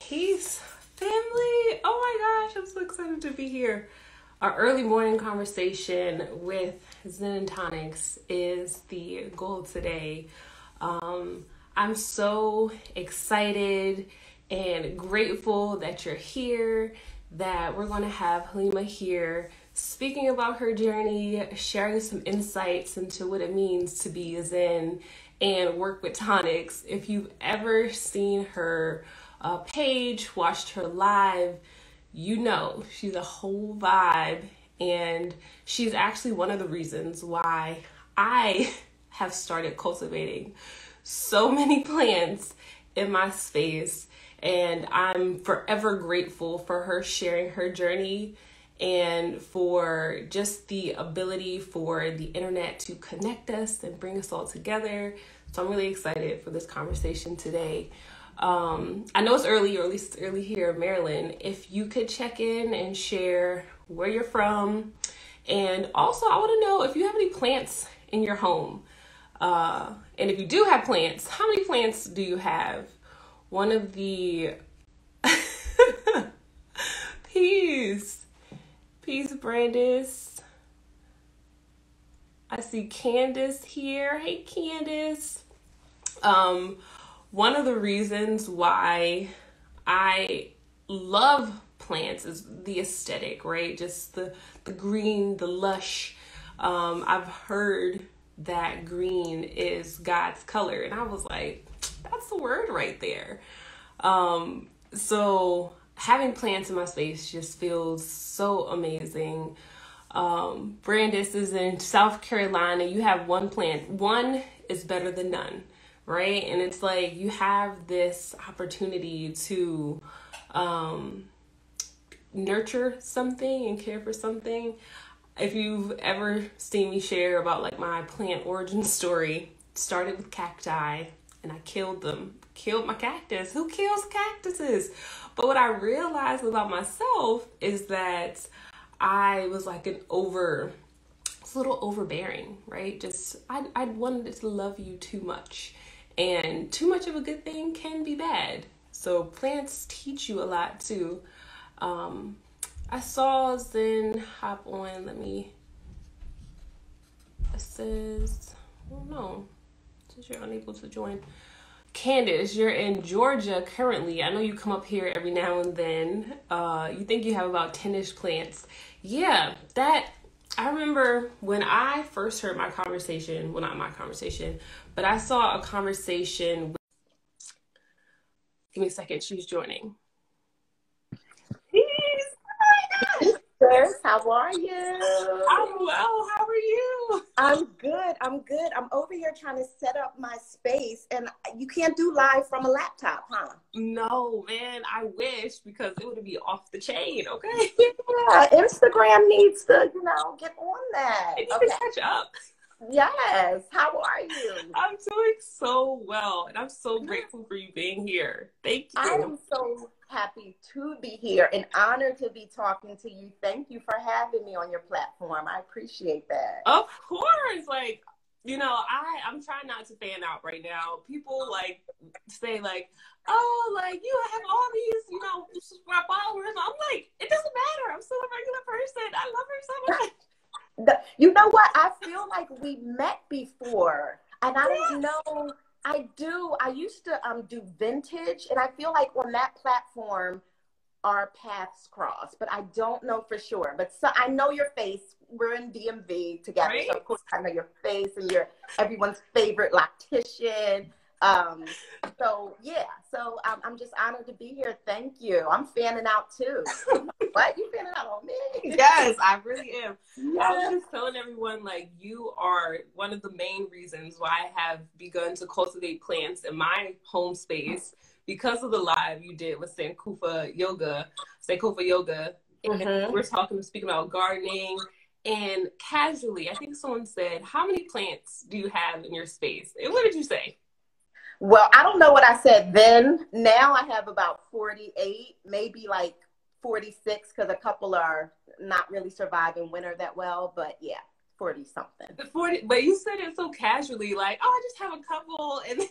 Peace, family. Oh my gosh, I'm so excited to be here. Our early morning conversation with ZenAndTonics is the goal today. I'm so excited and grateful that you're here, that we're going to have Halimah here speaking about her journey, sharing some insights into what it means to be a Zen and work with tonics. If you've ever seen her page, watched her live, you know she's a whole vibe, and she's actually one of the reasons why I have started cultivating so many plants in my space, and I'm forever grateful for her sharing her journey and for just the ability for the internet to connect us and bring us all together. So I'm really excited for this conversation today. I know it's early, or at least it's early here in Maryland. If you could check in and share where you're from. And also, I want to know if you have any plants in your home. And if you do have plants, how many plants do you have? One of the... Peace, Brandis. I see Candace here. Hey, Candace. One of the reasons why I love plants is the aesthetic, right? Just the green, the lush. I've heard that green is God's color, and I was like, that's the word right there. So having plants in my space just feels so amazing. Brandis is in South Carolina. You have one plant. One is better than none, right? And it's like you have this opportunity to nurture something and care for something. If you've ever seen me share about like my plant origin story, it started with cacti, and I killed them. Killed my cactus. Who kills cactuses? But what I realized about myself is that I was like a little overbearing, right? Just, I wanted to love you too much. And too much of a good thing can be bad. So plants teach you a lot too. I saw Zen hop on. It says, oh no, it says you're unable to join. Candace, you're in Georgia currently. I know you come up here every now and then. You think you have about 10-ish plants. Yeah, I remember when I first heard my conversation, well, not my conversation, but I saw a conversation with, give me a second, she's joining. Sis, how are you? I'm well. How are you? I'm good. I'm over here trying to set up my space, and you can't do live from a laptop, huh? No, man, I wish, because it would be off the chain, okay? Yeah, Instagram needs to, get on that. It needs to catch up. Yes. How are you? I'm doing so well, and I'm so grateful for you being here. Thank you. I am so happy to be here and honored to be talking to you. Thank you for having me on your platform. I appreciate that. Of course. Like, I'm trying not to fan out right now. People like say like, oh, like you have all these, followers. I'm like, it doesn't matter. I'm still a regular person. I love her so much. You know what? I feel like we met before, and I don't know. I do. I used to do vintage, and I feel like on that platform, our paths cross, but I don't know for sure. But I know your face. We're in DMV together, right? So of course I know your face, and you're everyone's favorite loctician. So yeah. So I'm just honored to be here. Thank you. I'm fanning out too. What? You fanning out on me? Yes, I really am. Yes. I was just telling everyone, like, you are one of the main reasons why I have begun to cultivate plants in my home space, because of the live you did with Sankofa Yoga. And we're speaking about gardening, and casually, I think someone said, how many plants do you have in your space? And what did you say? Well, I don't know what I said then. Now I have about 48, maybe like 46, because a couple are not really surviving winter that well. But yeah, 40 something. 40, but you said it so casually, like, oh, I just have a couple, and it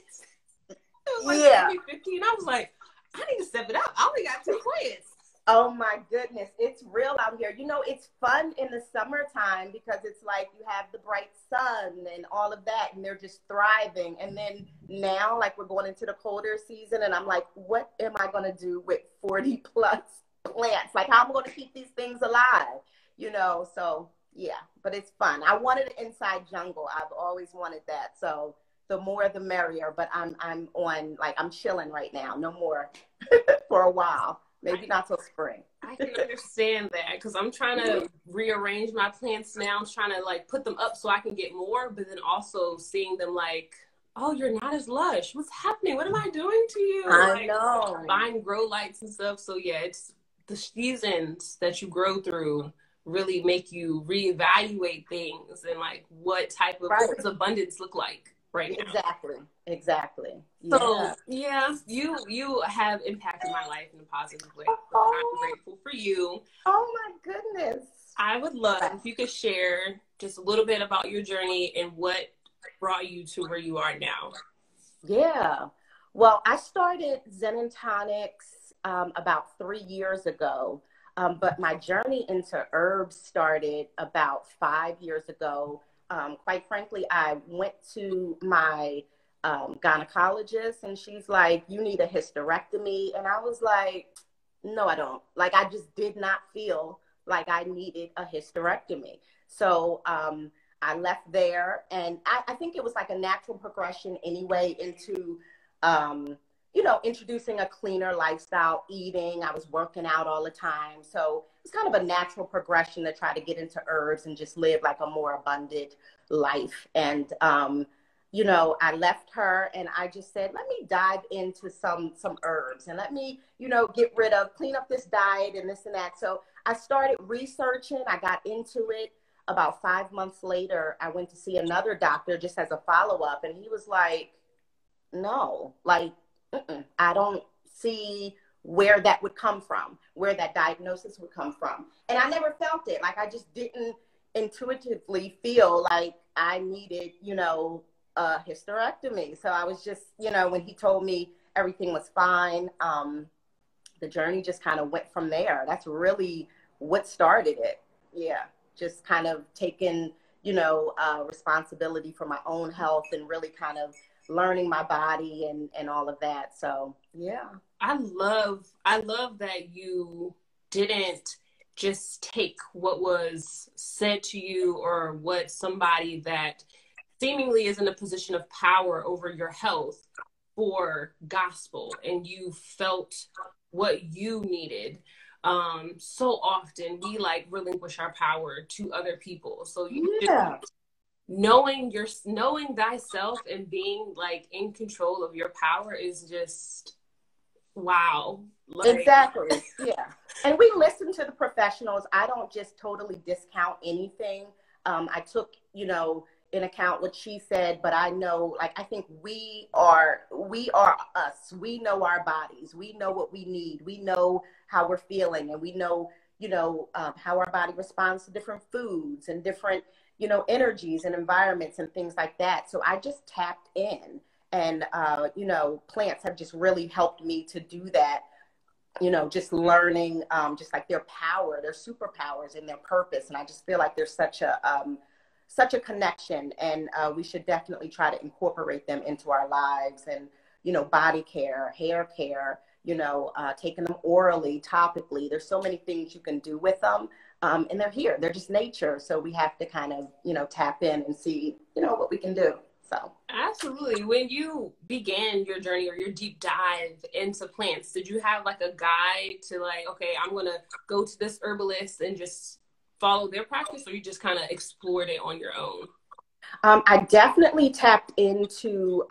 was like 15. I was like, I need to step it up. I only got 2 plants. Oh my goodness, it's real out here. You know, it's fun in the summertime because it's like you have the bright sun and all of that, and they're just thriving. And then now, like, we're going into the colder season, and I'm like, what am I going to do with 40 plus plants? Like, how am I going to keep these things alive? You know, so yeah, but it's fun. I wanted an inside jungle. I've always wanted that. So the more the merrier, but I'm on, like, I'm chilling right now. No more for a while. Maybe not till spring. I can understand that because I'm trying to rearrange my plants now. I'm trying to like put them up so I can get more, but then also seeing them like, oh, you're not as lush. What's happening? What am I doing to you? I know. Buying grow lights and stuff. So yeah, it's the seasons that you grow through really make you reevaluate things and like what type of what does abundance look like right now. Exactly. So yeah, you have impacted my life in a positive way. So I'm grateful for you. Oh my goodness. I would love if you could share just a little bit about your journey and what brought you to where you are now. Yeah. Well, I started ZenAndTonics about 3 years ago. But my journey into herbs started about 5 years ago. Quite frankly, I went to my gynecologist and she's like, you need a hysterectomy. And I was like, no, I don't. Like, I just did not feel like I needed a hysterectomy. So I left there, and I think it was like a natural progression anyway into, you know, introducing a cleaner lifestyle, eating. I was working out all the time. So it's kind of a natural progression to try to get into herbs and just live like a more abundant life. And, you know, I left her and I just said, let me dive into some herbs and let me, you know, clean up this diet and this and that. So I started researching. I got into it. About 5 months later, I went to see another doctor just as a follow-up. And he was like, no, like, I don't see where that would come from, where that diagnosis would come from. And I never felt it. Like, I just didn't intuitively feel like I needed, you know, a hysterectomy. So I was just, you know, when he told me everything was fine, the journey just kind of went from there. That's really what started it. Yeah. Just kind of taking, you know, responsibility for my own health and really kind of learning my body and all of that. So, yeah. I love that you didn't just take what was said to you or what somebody that seemingly is in a position of power over your health for gospel, and you felt what you needed. So often we like relinquish our power to other people. So you just, knowing thyself and being like in control of your power is just wow. Like, exactly. Yeah. And we listen to the professionals. I don't just totally discount anything. I took, you know, in account what she said, but I know, like, I think we are us. We know our bodies. We know what we need. We know how we're feeling, and we know, you know, how our body responds to different foods and different, you know, energies and environments and things like that. So I just tapped in, and, you know, plants have just really helped me to do that. You know, just learning, just like their power, their superpowers and their purpose. And I just feel like there's such a connection, and we should definitely try to incorporate them into our lives. And, you know, body care, hair care, you know, taking them orally, topically. There's so many things you can do with them. And they're here. They're just nature. So we have to kind of, you know, tap in and see, you know, what we can do. So. Absolutely. When you began your journey or your deep dive into plants, did you have like a guide to like, okay, I'm going to go to this herbalist and just follow their practice, or you just kind of explored it on your own? I definitely tapped into,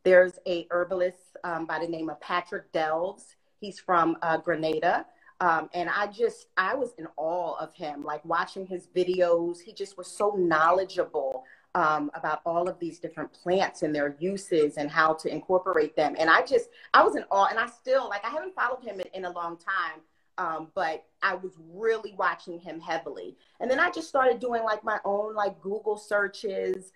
there's a herbalist by the name of Patrick Delves. He's from Grenada. And I was in awe of him, like watching his videos. He just was so knowledgeable about all of these different plants and their uses and how to incorporate them. And I was in awe, and I still, like, I haven't followed him in a long time, but I was really watching him heavily. And then I just started doing like my own like Google searches,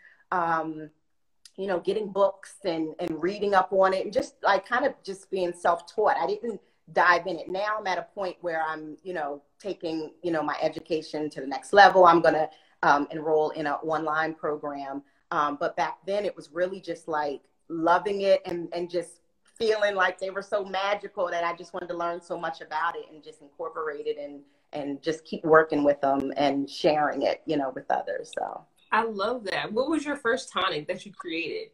you know, getting books and reading up on it and just like kind of just being self-taught. I didn't dive in it. Now I'm at a point where I'm, you know, taking, you know, my education to the next level. I'm going to enroll in an online program. But back then it was really just like loving it and just feeling like they were so magical that I just wanted to learn so much about it and just incorporate it and just keep working with them and sharing it, you know, with others. So I love that. What was your first tonic that you created?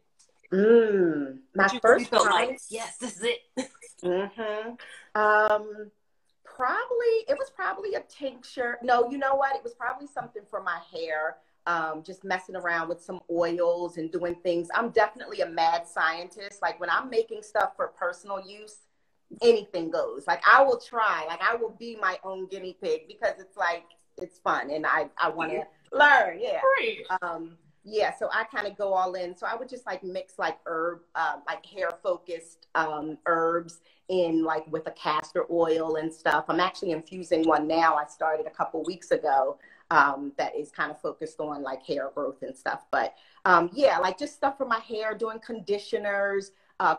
My you first felt tonic, like, yes, this is it. it was probably a tincture. No, you know what? It was probably something for my hair. Just messing around with some oils and doing things. I'm definitely a mad scientist. Like when I'm making stuff for personal use, anything goes. Like I will try, like I will be my own guinea pig because it's like, it's fun and I want to learn. Yeah. Right. Yeah. So I kind of go all in. So I would just like mix like like hair focused, herbs in like with a castor oil and stuff. I'm actually infusing one now. I started a couple weeks ago. That is kind of focused on like hair growth and stuff. But yeah, like just stuff for my hair, doing conditioners,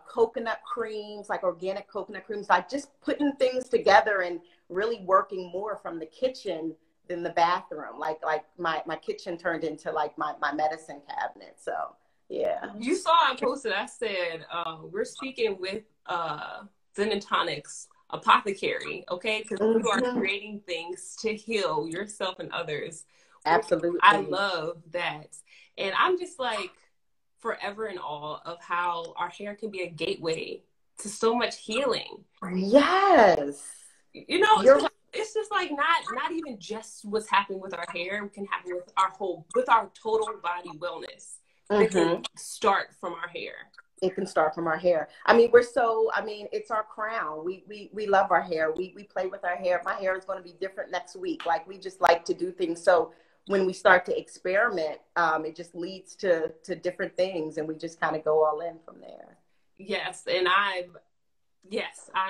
coconut creams, like organic coconut creams, like just putting things together and really working more from the kitchen than the bathroom. Like my kitchen turned into like my medicine cabinet. So yeah. You saw I posted, I said, we're speaking with ZenAndTonics apothecary, okay? Because you are creating things to heal yourself and others. Absolutely. I love that. And I'm just like forever in awe of how our hair can be a gateway to so much healing. Yes. You know, it's just like not even just what's happening with our hair. It can happen with our total body wellness. It can start from our hair. It can start from our hair. I mean, it's our crown. We love our hair. We play with our hair. My hair is going to be different next week. Like we just like to do things. So when we start to experiment, it just leads to different things and we just kind of go all in from there. Yes. And I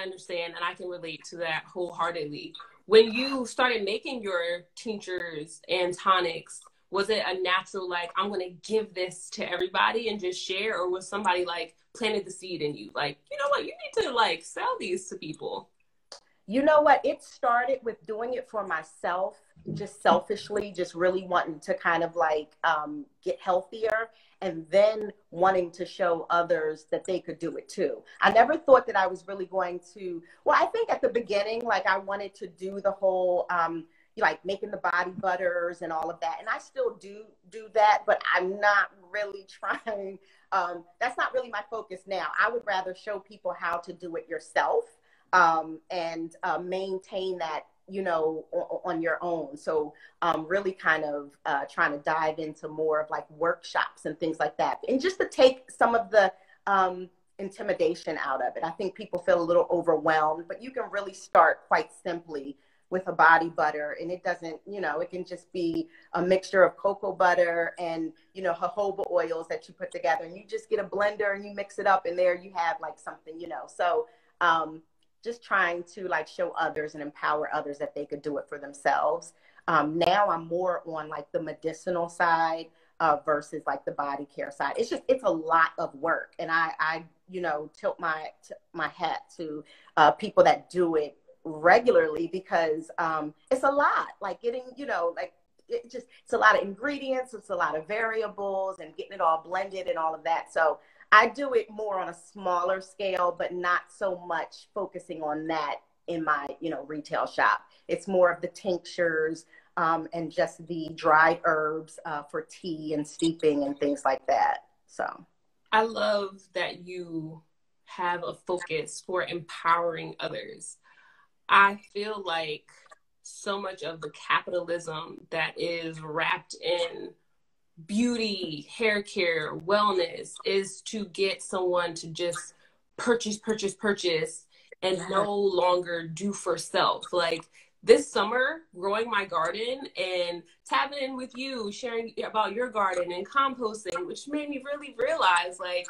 understand. And I can relate to that wholeheartedly. When you started making your tinctures and tonics, was it a natural, like, I'm going to give this to everybody and just share? Or was somebody like planted the seed in you? Like, you know what, you need to like sell these to people. You know what? It started with doing it for myself, just selfishly, just really wanting to kind of like get healthier and then wanting to show others that they could do it too. I never thought that I was really going to, well, I think at the beginning, like I wanted to do the whole, like making the body butters and all of that. And I still do that, but I'm not really trying. That's not really my focus now. I would rather show people how to do it yourself and maintain that, you know, on your own. So really kind of trying to dive into more of like workshops and things like that. And just to take some of the intimidation out of it. I think people feel a little overwhelmed, but you can really start quite simply with a body butter, and it doesn't, you know, it can just be a mixture of cocoa butter and, you know, jojoba oils that you put together, and you just get a blender and you mix it up, and there you have like something, you know. So just trying to like show others and empower others that they could do it for themselves. Now I'm more on like the medicinal side versus like the body care side. It's a lot of work, and I you know, tilt my hat to people that do it regularly because it's a lot, like getting, you know, like it's a lot of ingredients, it's a lot of variables and getting it all blended and all of that. So I do it more on a smaller scale, but not so much focusing on that in my, you know, retail shop. It's more of the tinctures and just the dried herbs for tea and steeping and things like that. So I love that you have a focus for empowering others. I feel like so much of the capitalism that is wrapped in beauty, hair care, wellness is to get someone to just purchase and no longer do for self. Like this summer, growing my garden and tapping in with you, sharing about your garden and composting, which made me really realize, like,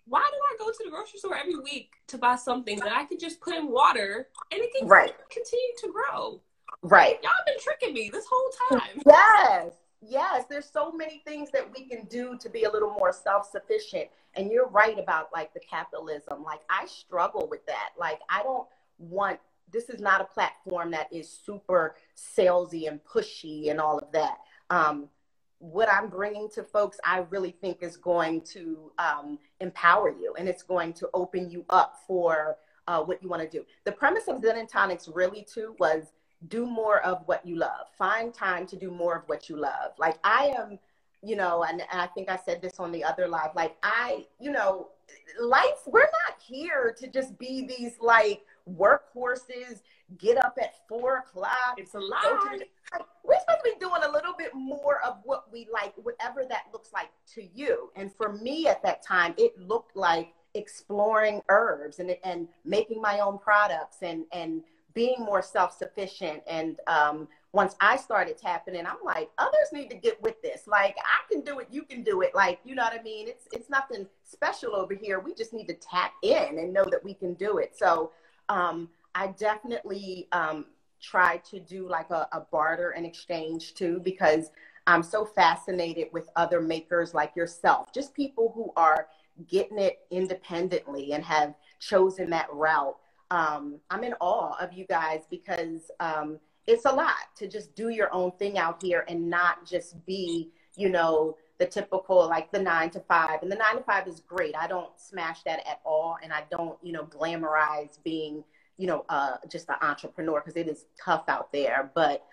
why do I go to the grocery store every week to buy something that I can just put in water and it can continue to grow? Right. Y'all been tricking me this whole time. Yes. yes, there's so many things that we can do to be a little more self-sufficient. And you're right about like the capitalism. Like I struggle with that. Like I don't want, this is not a platform that is super salesy and pushy and all of that. What I'm bringing to folks, I really think is going to empower you, and it's going to open you up for what you want to do. The premise of ZenAndTonics really too was do more of what you love. Find time to do more of what you love. Like I am, you know, and I think I said this on the other live, like you know, life, we're not here to just be these like workhorses, get up at 4 o'clock. It's a lie. We're supposed to be doing a little bit more of what we like, whatever that looks like to you. And for me at that time, it looked like exploring herbs and making my own products and being more self-sufficient. And once I started tapping in, I'm like, others need to get with this. Like, I can do it, you can do it. Like, you know what I mean? It's nothing special over here. We just need to tap in and know that we can do it. So I definitely try to do like a barter and exchange too, because I'm so fascinated with other makers like yourself, just people who are getting it independently and have chosen that route. I'm in awe of you guys because it's a lot to just do your own thing out here and not just be, you know, the typical, like the 9 to 5. And the 9 to 5 is great. I don't smash that at all. And I don't, you know, glamorize being, you know, just an entrepreneur, because it is tough out there. But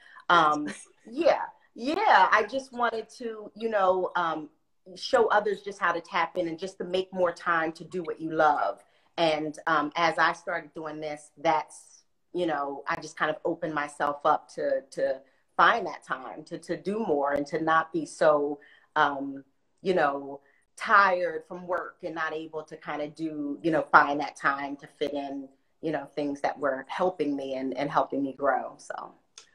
yeah, I just wanted to, you know, show others just how to tap in and just to make more time to do what you love. And as I started doing this, that's, you know, I just kind of opened myself up to find that time to do more and to not be so, you know, tired from work and not able to kind of do, you know, find that time to fit in, you know, things that were helping me and helping me grow. So.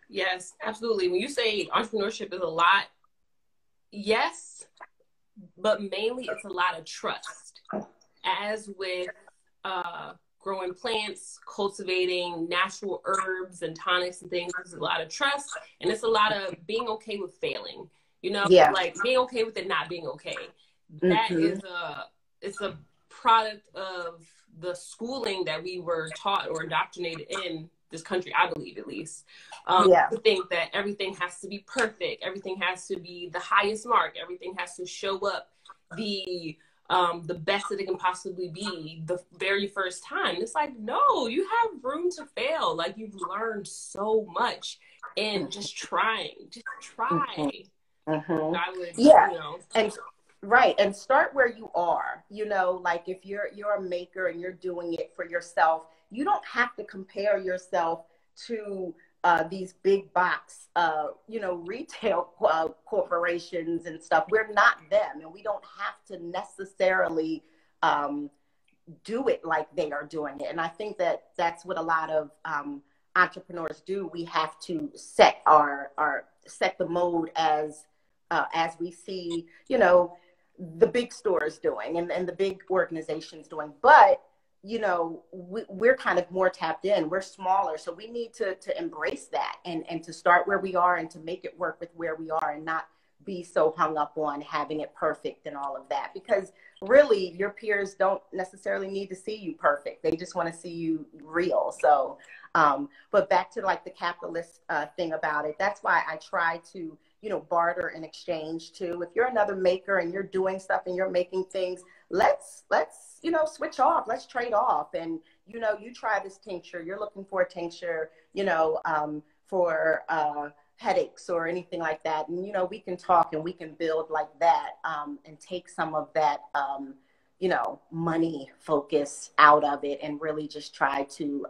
Yes, absolutely. When you say entrepreneurship is a lot, yes, but mainly it's a lot of trust. As with growing plants, cultivating natural herbs and tonics and things, there's a lot of trust, and it's a lot of being okay with failing. You know, Yeah. like being okay with it not being okay. That is it's a product of the schooling that we were taught or indoctrinated in this country, I believe, at least. To think that everything has to be perfect, everything has to be the highest mark, everything has to show up the best that it can possibly be the very first time. It's like, no, you have room to fail. Like, you've learned so much and just try. I would, you know. And right. And start where you are, you know, like if you're a maker and you're doing it for yourself, you don't have to compare yourself to these big box, you know, retail corporations and stuff. We're not them, and we don't have to necessarily do it like they are doing it. And I think that that's what a lot of entrepreneurs do. We have to set set the mode as we see, you know, the big stores doing and the big organizations doing. But you know, we're kind of more tapped in. We're smaller. So we need to embrace that and to start where we are and to make it work with where we are and not be so hung up on having it perfect and all of that. Because really, your peers don't necessarily need to see you perfect. They just want to see you real. So, but back to like the capitalist thing about it, that's why I try to, you know, barter and exchange too. If you're another maker and you're doing stuff and you're making things, let's, you know, switch off, let's trade off. And, you know, you try this tincture, you're looking for a tincture, you know, for headaches or anything like that. And, you know, we can talk and we can build like that and take some of that, you know, money focus out of it and really just try to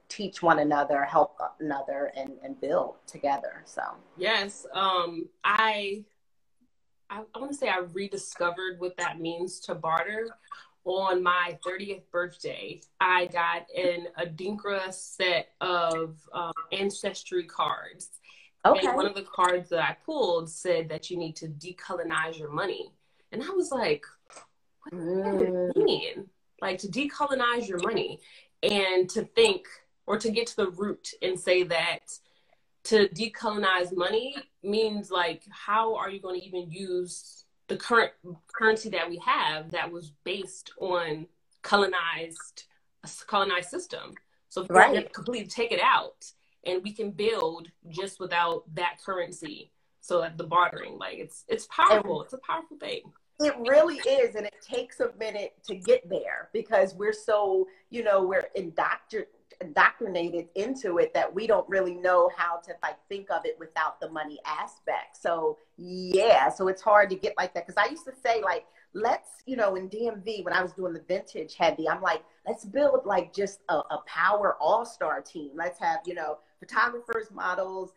teach one another, help another and build together. So, yes, I want to say I rediscovered what that means to barter. On my 30th birthday, I got an Adinkra set of ancestry cards. Okay. And one of the cards that I pulled said that you need to decolonize your money. And I was like, what does it mean? Like, to decolonize your money and to think or to get to the root and say that to decolonize money means like, how are you going to even use the current currency that we have that was based on colonized a colonized system? So if you want to completely take it out, and we can build just without that currency. So like the bartering, like it's powerful. It's a powerful thing. It really is, and it takes a minute to get there because we're so, we're indoctrinated into it that we don't really know how to like think of it without the money aspect. So yeah, so it's hard to get like that, because I used to say like, let's, in DMV when I was doing the vintage heavy, I'm like, let's build like just a power all-star team. Let's have, photographers, models,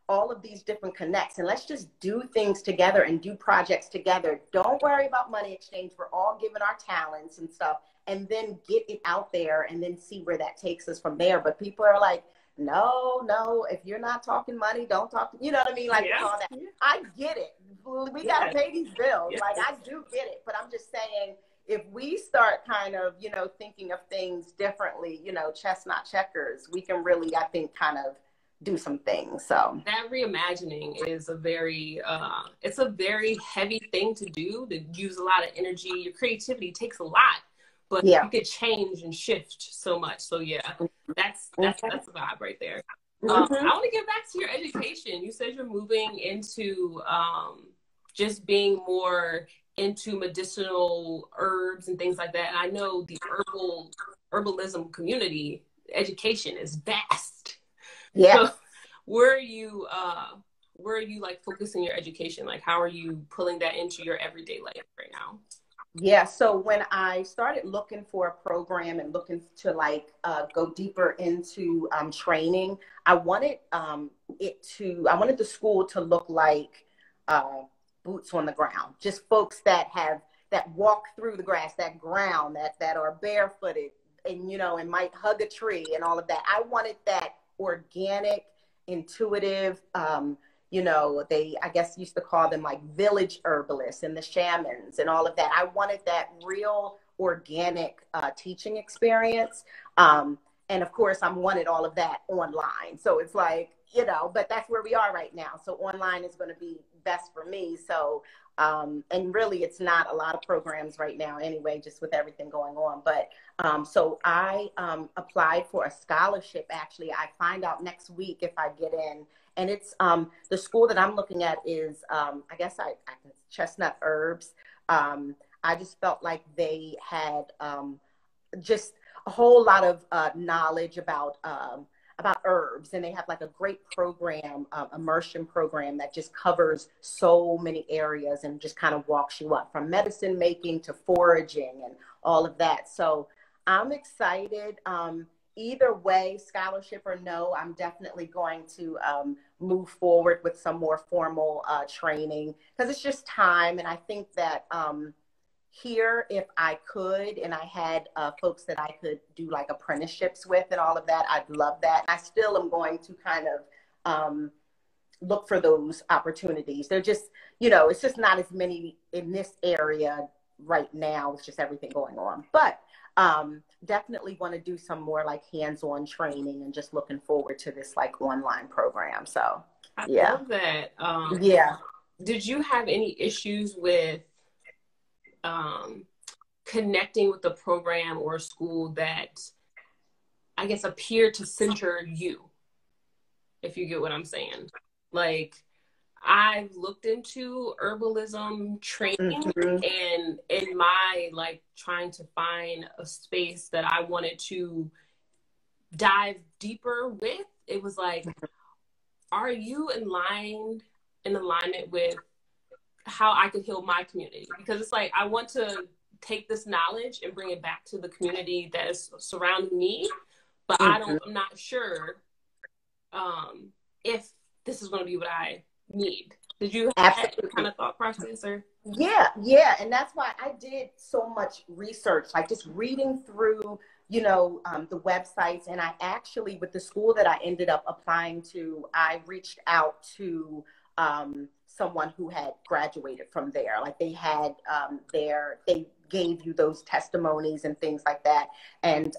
all of these different connects, and let's just do things together and do projects together. Don't worry about money exchange. We're all giving our talents and stuff, and then get it out there and then see where that takes us from there. But people are like, no, if you're not talking money, don't talk. You know what I mean? Like, all that. I get it. We got to pay these bills. Like, I do get it. But I'm just saying, if we start kind of, thinking of things differently, chestnut checkers, we can really, I think, kind of do some things. So that reimagining is a very it's a very heavy thing to do, to use a lot of energy. Your creativity takes a lot, but you could change and shift so much. So that's a vibe right there. I want to get back to your education. You said you're moving into just being more into medicinal herbs and things like that. And I know the herbalism community education is vast. Yeah. So where are you like focusing your education? Like, how are you pulling that into your everyday life right now? Yeah. So when I started looking for a program and looking to like go deeper into training, I wanted the school to look like boots on the ground, just folks that walk through the grass, that ground, that are barefooted and, and might hug a tree and all of that. I wanted that organic, intuitive, they, I guess, used to call them like village herbalists and the shamans and all of that. I wanted that real organic teaching experience. And of course, I wanted all of that online. So it's like, but that's where we are right now. So online is going to be best for me. So, and really it's not a lot of programs right now anyway, just with everything going on. But so I applied for a scholarship. Actually, I find out next week if I get in. And it's the school that I'm looking at is, I guess I Chestnut Herbs. I just felt like they had just a whole lot of knowledge about herbs, and they have like a great program, immersion program that just covers so many areas and just kind of walks you up from medicine making to foraging and all of that. So I'm excited. Either way, scholarship or no, I'm definitely going to move forward with some more formal training, because it's just time. And I think that here, if I could, and I had folks that I could do like apprenticeships with and all of that, I'd love that. I still am going to kind of look for those opportunities. They're just, it's just not as many in this area right now with just everything going on. But definitely want to do some more like hands-on training, and just looking forward to this like online program. So I love that. Did you have any issues with connecting with a program or a school that, I guess, appeared to center you, if you get what I'm saying? Like, I've looked into herbalism training, and in my like trying to find a space that I wanted to dive deeper with, it was like, are you in alignment with how I could heal my community? Because it's like, I want to take this knowledge and bring it back to the community that is surrounding me, but I'm not sure if this is going to be what I need. Did you have that kind of thought process? Or yeah, and that's why I did so much research, like just reading through the websites. And I actually, with the school that I ended up applying to, I reached out to someone who had graduated from there. Like they had they gave you those testimonies and things like that. And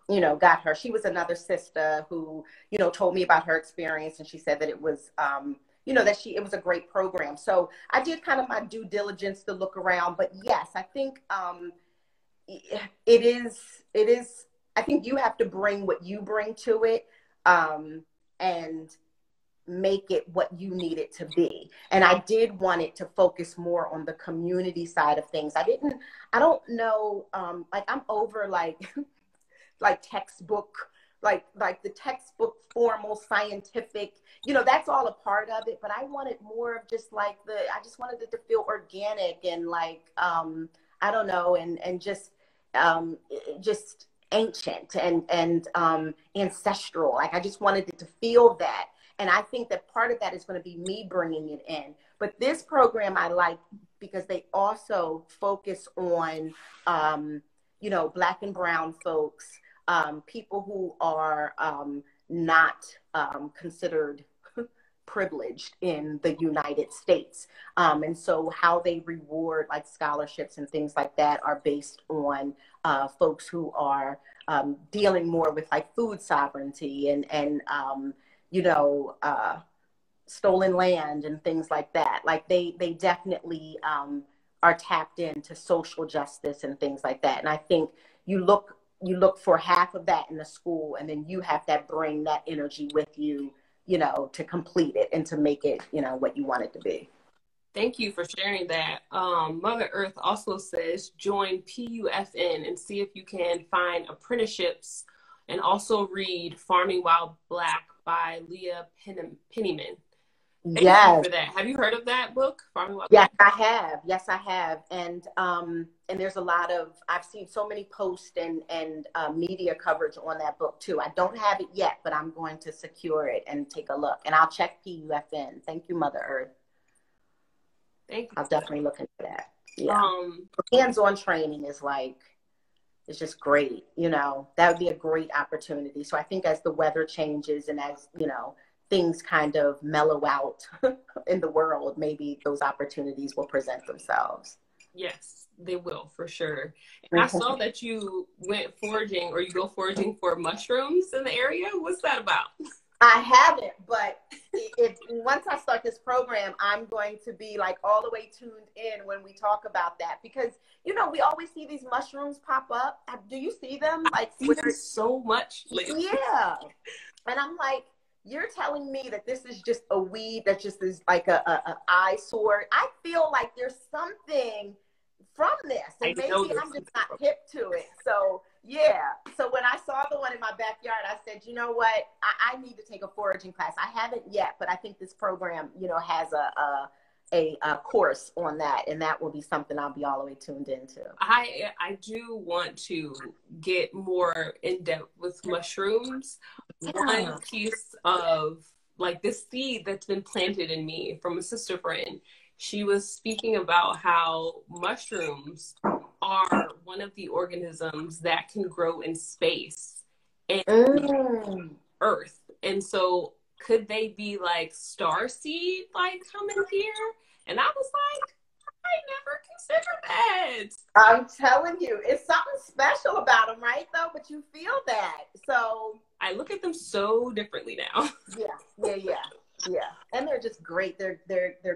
got her. She was another sister who, told me about her experience, and she said that it was, it was a great program. So I did kind of my due diligence to look around, but yes, I think it is, I think you have to bring what you bring to it, and make it what you need it to be. And I did want it to focus more on the community side of things. I don't know, I'm over like textbook, like the textbook formal scientific, that's all a part of it. But I wanted more of just I just wanted it to feel organic and I don't know, and just ancient and ancestral. Like I just wanted it to feel that. And I think that part of that is going to be me bringing it in. But this program I like because they also focus on, Black and brown folks, people who are not considered privileged in the United States. And so how they reward like scholarships and things like that are based on folks who are dealing more with like food sovereignty and stolen land and things like that. Like they definitely are tapped into social justice and things like that. And I think you look for half of that in the school, and then you have to bring that energy with you, to complete it and to make it, what you want it to be. Thank you for sharing that. Mother Earth also says join PUFN and see if you can find apprenticeships, and also read Farming While Black by Leah Penniman. Thank you for that. Have you heard of that book, Farming While Black? Yes, I have. And there's a lot of, I've seen so many posts and media coverage on that book too. I don't have it yet, but I'm going to secure it and take a look. And I'll check PUFN. Thank you, Mother Earth. Thank you. I'll definitely look into that. Yeah. Hands-on training is it's just great. That would be a great opportunity. So I think as the weather changes and as, things kind of mellow out in the world, maybe those opportunities will present themselves. Yes, they will for sure. And I saw that you went foraging, or you go foraging for mushrooms in the area. What's that about? I haven't, but once I start this program, I'm going to be like all the way tuned in when we talk about that, because we always see these mushrooms pop up. Do you see them? I see them so much lately. Yeah, and I'm like, you're telling me that this is just a weed that just is like a eyesore? I feel like there's something from this, and maybe I'm just not hip to it. So yeah. So when I saw the one in my backyard, I said, you know what? I need to take a foraging class. I haven't yet, but I think this program, has a course on that, and that will be something I'll be all the way tuned into. I do want to get more in depth with mushrooms. One piece of like this seed that's been planted in me from a sister friend, she was speaking about how mushrooms are one of the organisms that can grow in space and Earth. And so could they be like star seed, like coming here? And I was like, I never considered that. I'm telling you, it's something special about them, right? Though, but you feel that. So I look at them so differently now. Yeah. And they're just great. They're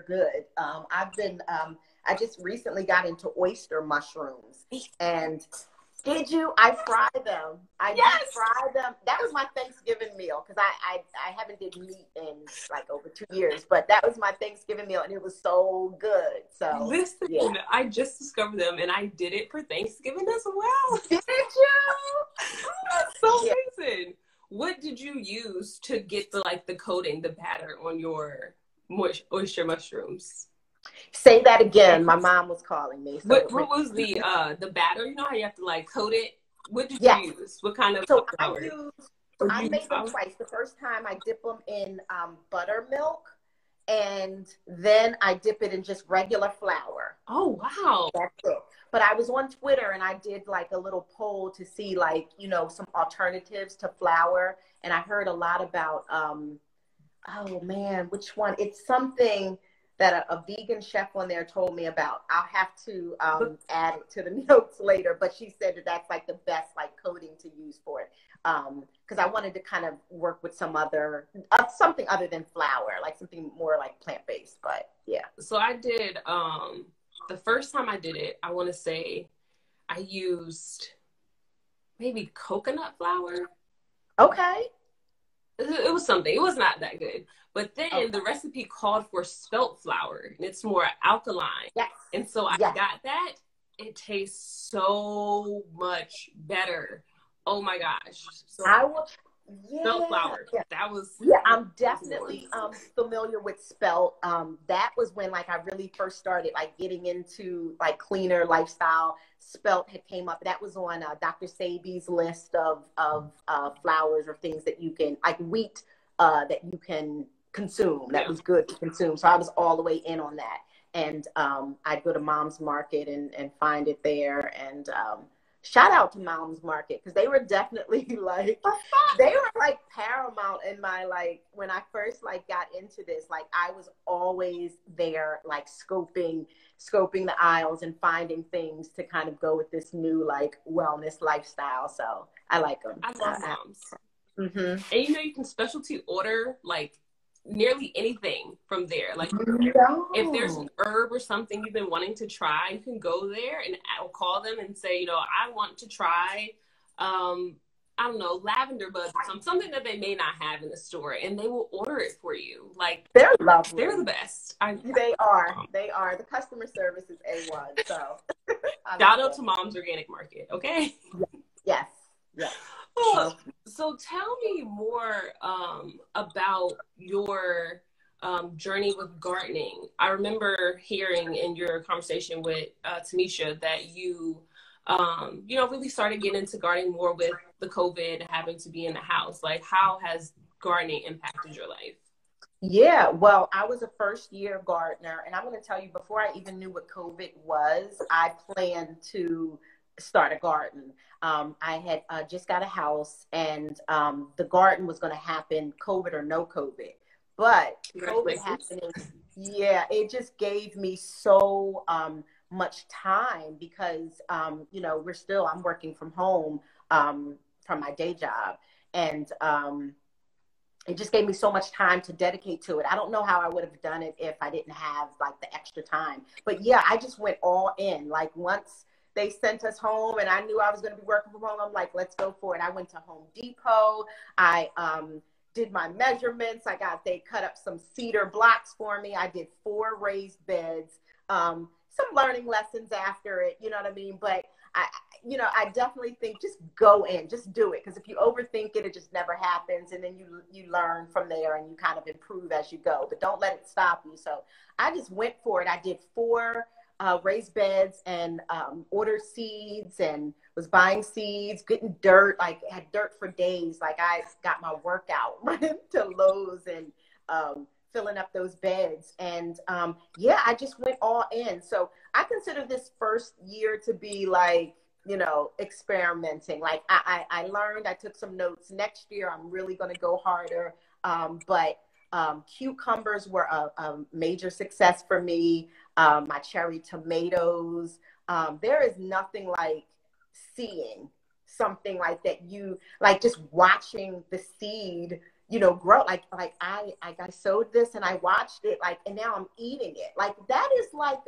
good. I just recently got into oyster mushrooms. And did you? I fry them. I did fry them. That was my Thanksgiving meal, because I haven't did meat in like over 2 years, but that was my Thanksgiving meal, and it was so good. So listen, I just discovered them, and I did it for Thanksgiving as well. Did you? That's so amazing. What did you use to get the coating, the batter on your oyster mushrooms? Say that again. My mom was calling me. So what was the batter? You know how you have to coat it? What did you use? What kind of flour? I made them twice. The first time I dip them in buttermilk, and then I dip it in just regular flour. Oh, wow. That's it. But I was on Twitter, and I did a little poll to see some alternatives to flour. And I heard a lot about, oh man, which one? It's something, that a vegan chef on there told me about. I'll have to add it to the notes later, but she said that that's like the best like coating to use for it. Because I wanted to kind of work with some other, something other than flour, like something more like plant-based, but yeah. So I did, the first time I did it, I want to say I used maybe coconut flour. Okay. It was something. It was not that good. But then the recipe called for spelt flour, and it's more alkaline. Yes. And so I got that. It tastes so much better. Oh my gosh. So I will. spelt flour. Yeah. That was. Yeah, I'm definitely familiar with spelt. That was when like I really first started like getting into like cleaner lifestyle. Spelt had came up. That was on Dr. Sabi's list of flours or things that you can, like wheat that you can consume. That was good to consume. So I was all the way in on that. And I'd go to Mom's Market and find it there. And shout out to Mom's Market, because they were definitely like, they were like paramount in my, like, when I first like got into this, like I was always there, like scoping the aisles and finding things to kind of go with this new like wellness lifestyle. So I like them. I love Mom's. Mm-hmm. And you know, you can specialty order like nearly anything from there. Like if there's an herb or something you've been wanting to try, you can go there and I'll call them and say, you know, I want to try, I don't know, lavender buds or something that they may not have in the store, and they will order it for you. Like they're lovely. They're the best. They are. The customer service is A1. So shout out to Mom's Organic Market. Okay. Yes. So tell me more about your journey with gardening. I remember hearing in your conversation with Tanisha that you really started getting into gardening more with the COVID, having to be in the house. Like, how has gardening impacted your life? Yeah, well, I was a first-year gardener, and I'm going to tell you, before I even knew what COVID was, I planned to start a garden. I had just got a house, and the garden was going to happen, COVID or no COVID. But COVID happening, it just gave me so much time, because I'm working from home from my day job, and it just gave me so much time to dedicate to it. I don't know how I would have done it if I didn't have like the extra time. But yeah, I just went all in. Like once they sent us home and I knew I was going to be working from home, I'm like, let's go for it. I went to Home Depot. I did my measurements. They cut up some cedar blocks for me. I did 4 raised beds, some learning lessons after it, you know what I mean? But I definitely think just go in, just do it. Because if you overthink it, it just never happens. And then you learn from there and you kind of improve as you go. But don't let it stop you. So I just went for it. I did 4 raised beds and ordered seeds and was buying seeds, getting dirt. Like had dirt for days. Like I got my workout running to Lowe's and filling up those beds. And I just went all in. So I consider this first year to be like, experimenting. Like I learned, I took some notes. Next year, I'm really going to go harder. But cucumbers were a major success for me. My cherry tomatoes. There is nothing like seeing something like that. Like just watching the seed, grow. Like I sowed this and I watched it, like, and now I'm eating it. Like that is like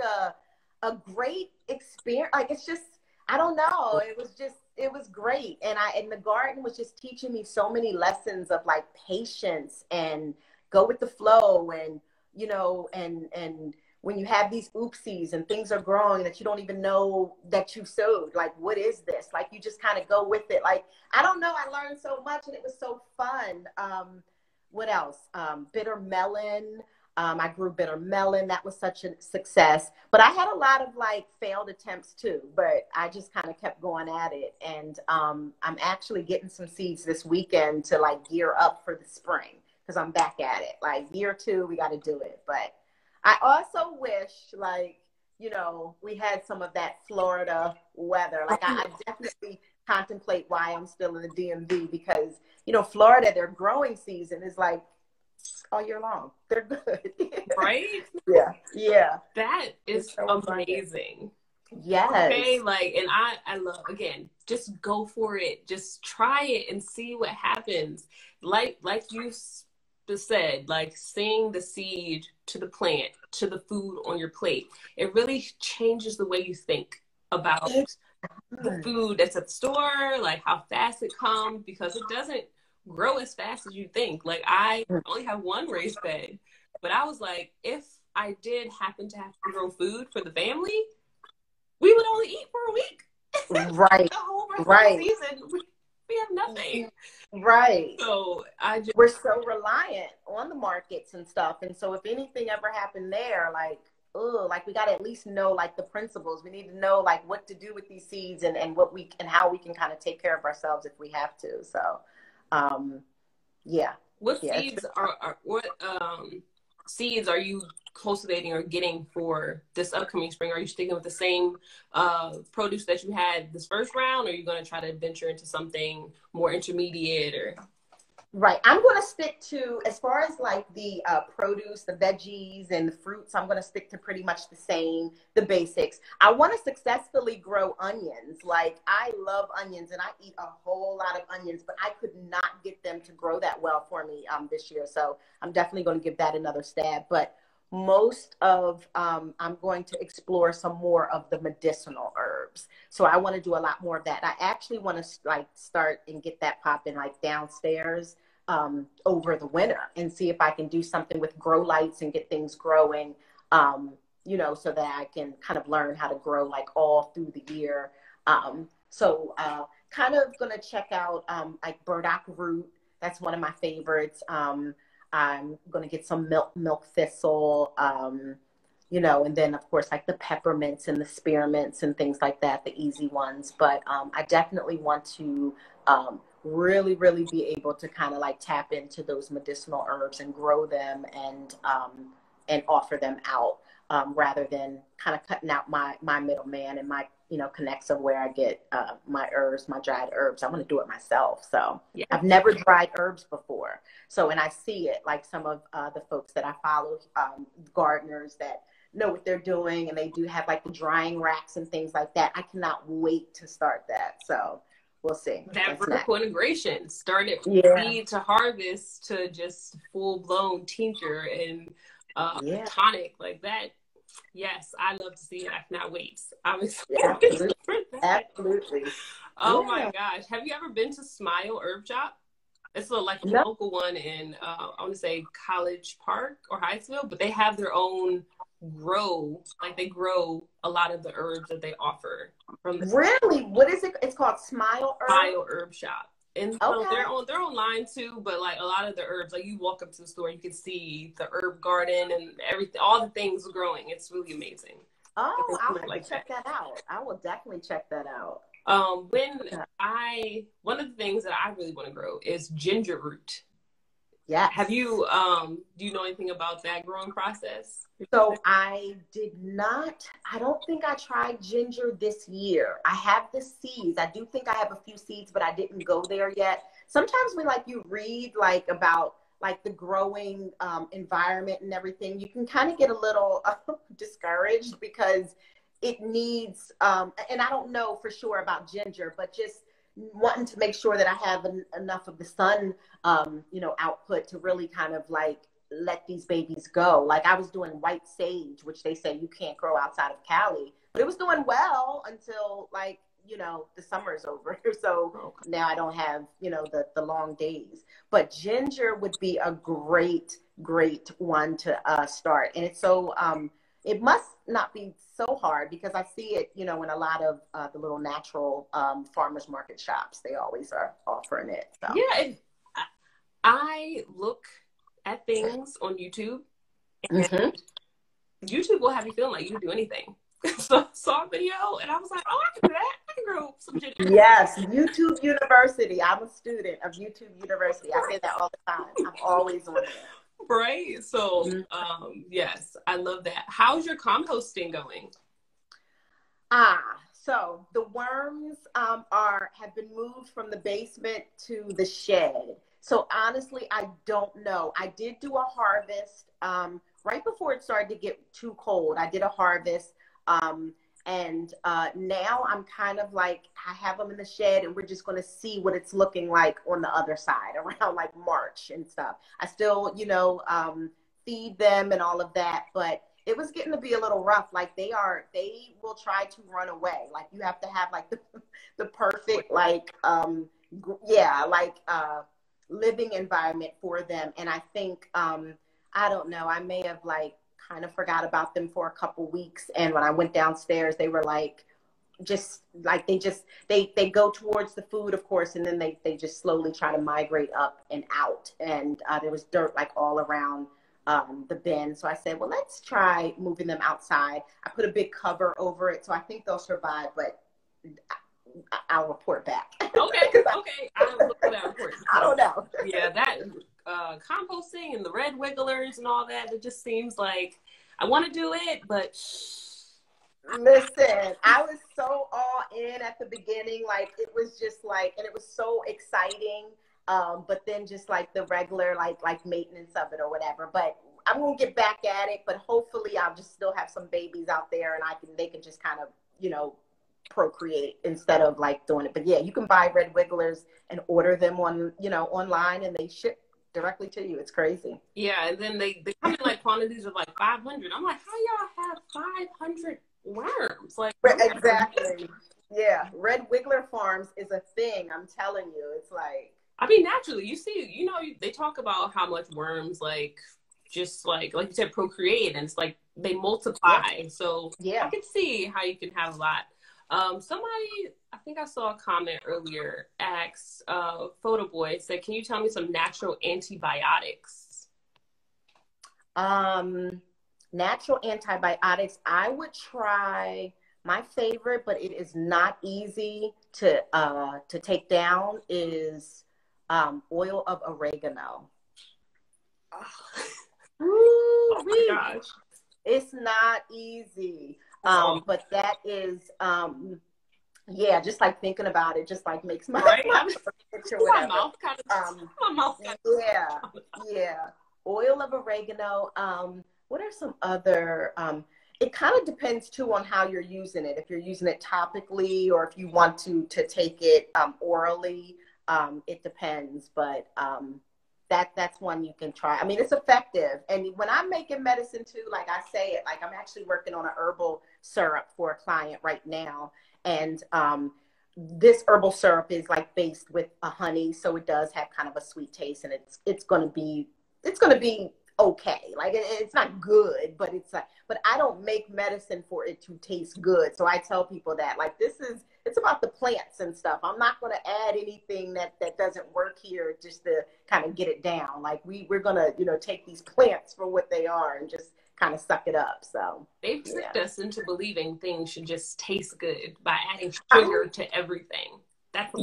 a great experience. Like it's just, I don't know. It was great. And the garden was just teaching me so many lessons of like patience and go with the flow. And, and when you have these oopsies and things are growing that you don't even know that you sowed, like, what is this? Like, you just kind of go with it. Like, I don't know. I learned so much and it was so fun. What else? Bitter melon. I grew bitter melon. That was such a success. But I had a lot of like failed attempts too, but I just kind of kept going at it. And I'm actually getting some seeds this weekend to like gear up for the spring, because I'm back at it. Like year 2, we got to do it. But I also wish we had some of that Florida weather. Like I definitely contemplate why I'm still in the DMV, because, Florida, their growing season is like all year long. They're good. Right? Yeah. Yeah. That is So amazing. yes. Okay, like, and I love, again, just go for it. Just try it and see what happens. Like you said, like seeing the seed to the plant, to the food on your plate, it really changes the way you think about the food that's at the store, like how fast it comes, because it doesn't grow as fast as you think. Like, I only have one raised bed, but I was like, if I did happen to have to grow food for the family, we would only eat for a week. Right. The whole rest of Right. the season, we have nothing. Right. So we're so reliant on the markets and stuff. And so if anything ever happened there, like, oh, like we got to at least know like the principles. We need to know like what to do with these seeds and what we and how we can kind of take care of ourselves if we have to. So, yeah. What seeds seeds are you cultivating or getting for this upcoming spring? Are you sticking with the same produce that you had this first round, or are you going to try to venture into something more intermediate? Or right, I'm going to stick to, as far as like the produce, the veggies and the fruits, I'm going to stick to pretty much the same, the basics. I want to successfully grow onions. Like, I love onions and I eat a whole lot of onions, but I could not get them to grow that well for me this year. So I'm definitely going to give that another stab. But most of, I'm going to explore some more of the medicinal herbs. So I want to do a lot more of that. I actually want to like start and get that popping like downstairs over the winter and see if I can do something with grow lights and get things growing, you know, so that I can kind of learn how to grow like all through the year. So kind of going to check out like burdock root. That's one of my favorites. I'm going to get some milk thistle, you know, and then of course like the peppermints and the spearmints and things like that, the easy ones. But I definitely want to really, really be able to kind of like tap into those medicinal herbs and grow them and offer them out rather than kind of cutting out my middleman and my, you know, connects of where I get my herbs, my dried herbs. I want to do it myself. So yeah. I've never dried herbs before. So, and I see it like some of the folks that I follow, gardeners that know what they're doing, and they do have like the drying racks and things like that. I cannot wait to start that. So we'll see. That vertical integration, started seed to harvest to just full blown tincture and tonic like that. Yes, I love to see it. I cannot wait. I'm excited for that. Absolutely. Oh my gosh. Have you ever been to Smile Herb Shop? It's a local one in, I want to say College Park or Hyattsville, but they have their own grow. Like, they grow a lot of the herbs that they offer. Really? What is it? It's called Smile Herb? Smile Herb Shop. And so they're online too, but like a lot of the herbs, like you walk up to the store, you can see the herb garden and everything, all the things growing. It's really amazing. Oh, I'll have to check that out. I will definitely check that out. One of the things that I really want to grow is ginger root. Yeah. Have you, do you know anything about that growing process? So I did not, I don't think I tried ginger this year. I have the seeds. I do think I have a few seeds, but I didn't go there yet. Sometimes when like you read like about like the growing environment and everything, you can kind of get a little discouraged because it needs, and I don't know for sure about ginger, but just wanting to make sure that I have enough of the sun, you know, output to really kind of like let these babies go. Like, I was doing white sage, which they say you can't grow outside of Cali, but it was doing well until like, you know, the summer's over. So now I don't have, you know, the long days, but ginger would be a great one to start. And it's so, it must not be so hard because I see it, you know, in a lot of the little natural farmers market shops. They always are offering it. So. Yeah, I look at things on YouTube, and YouTube will have you feeling like you can do anything. So I saw a video and I was like, oh, I can do that. I can grow some ginger. Yes, YouTube University. I'm a student of YouTube University. I say that all the time. I'm always on there. Right. So, yes, I love that. How's your composting going? So the worms have been moved from the basement to the shed. So honestly, I don't know. I did do a harvest right before it started to get too cold. I did a harvest. And now I'm kind of like, I have them in the shed and we're just going to see what it's looking like on the other side around like March and stuff. I still, feed them and all of that, but it was getting to be a little rough. Like they will try to run away. Like you have to have like the perfect, like, living environment for them. And I think, I don't know, I may have like kind of forgot about them for a couple weeks. And when I went downstairs, they were like, they go towards the food, of course, and then they just slowly try to migrate up and out. And there was dirt like all around the bin. So I said, well, let's try moving them outside. I put a big cover over it. So I think they'll survive, but I'll report back. Okay. I'll look for that report. I don't know. Yeah, that composting and the red wigglers and all that, it just seems like I want to do it, but listen, I was so all in at the beginning. Like it was just like, and it was so exciting. But then just like the regular, like maintenance of it or whatever, but I'm going to get back at it, but hopefully I'll just still have some babies out there and they can just kind of, procreate instead of like doing it. But yeah, you can buy red wigglers and order them online and they ship directly to you. It's crazy. Yeah. And then they come in like quantities of like 500. I'm like, how y'all have 500 worms? Like, exactly. Yeah. Red wiggler farms is a thing. I'm telling you, it's like, I mean, naturally, you see, they talk about how much worms, like, just like you said, procreate, and it's like they multiply. Yeah. So yeah, I can see how you can have a lot. Somebody, I think I saw a comment earlier, asked, Photo Boy said, can you tell me some natural antibiotics? Natural antibiotics, I would try. My favorite, but it is not easy to take down, is oil of oregano. Oh my gosh. It's not easy. But that is, just like thinking about it, just like makes my, right? my mouth kind of, yeah. Oil of oregano. What are some other, it kind of depends too on how you're using it. If you're using it topically or if you want to take it orally, it depends, but that's one you can try. I mean, it's effective. And when I'm making medicine too, like I say it, like I'm actually working on an herbal syrup for a client right now. And this herbal syrup is like based with a honey. So it does have kind of a sweet taste, and it's going to be okay. Like it's not good, but but I don't make medicine for it to taste good. So I tell people that like, it's about the plants and stuff. I'm not going to add anything that doesn't work here just to kind of get it down. Like we're going to, take these plants for what they are and just kind of suck it up. So they've tricked us into believing things should just taste good by adding sugar to everything. That's